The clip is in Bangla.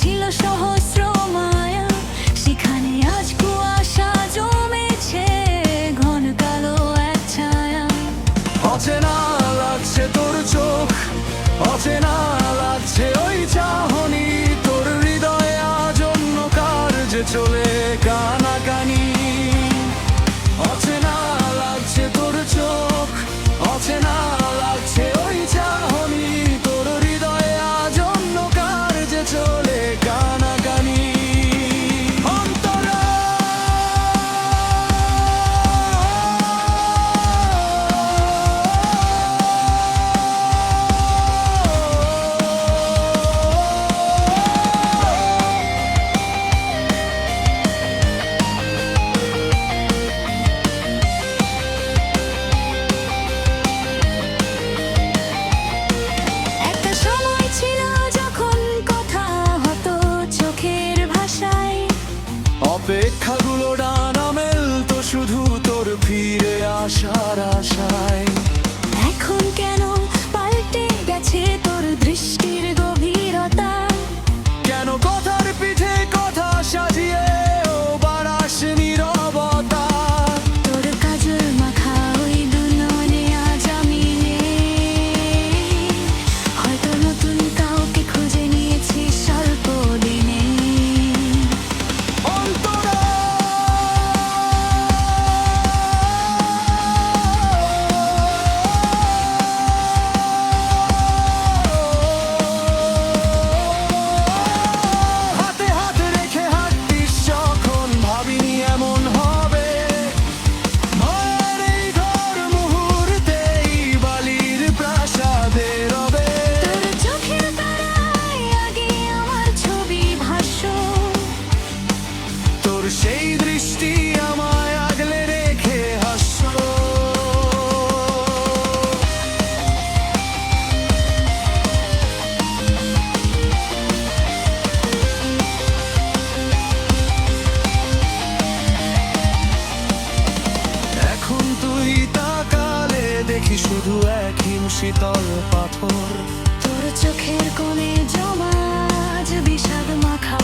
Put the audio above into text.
ছিল সহস্র মায়া, সেখানে আজ কুয়াশা জমেছে, ঘন কালো এক ছায়া। অচেনা লাগছে তোর চোখ, অচেনা লাগছে ওই চাহনি, তোর হৃদয়ে আজ অন্য কার যে চলে কানাকানি। অচেনা লাগছে তোর চোখ, অচেনা লাগছে ওই চাহনি, তোর হৃদয়ে আজ অন্য কার যে চলে কানাকানি। একটা সময় ছিল যখন কথা হতো চোখের ভাষায়, অপেক্ষাগুলো ডানা মেলতো শুধু তোর ফিরে আসার আশায়। এখন কেন পাল্টে গেছে তোর দৃষ্টির গভীরতা? কেন কথার পিঠে কথা সাজিয়ে ও বাড়াস নীরবতা? তোর কাজল মাখা ওই দুনয়নে আজ আমি নেই, হয়তো নতুন কাউকে খুঁজে নিয়েছি স্বল্প দিনে। অন্তরা হাতে হাত রেখে হাঁটতিস যখন, ভাবিনি এমন হবে। ভয়ের এই ঘর মুহূর্তেই বালির প্রাসাদে রবে। তোর চোখের তারায় আগে আমার ছবি ভাষ্য, তোর সেই দৃষ্টি আমায় আগলে রেখে হাসো। এখন তুই তাকালে দেখি শুধু এক হিম শীতল পাথর। তোর চোখের কোণে জমা আজ বিষাদ মাখা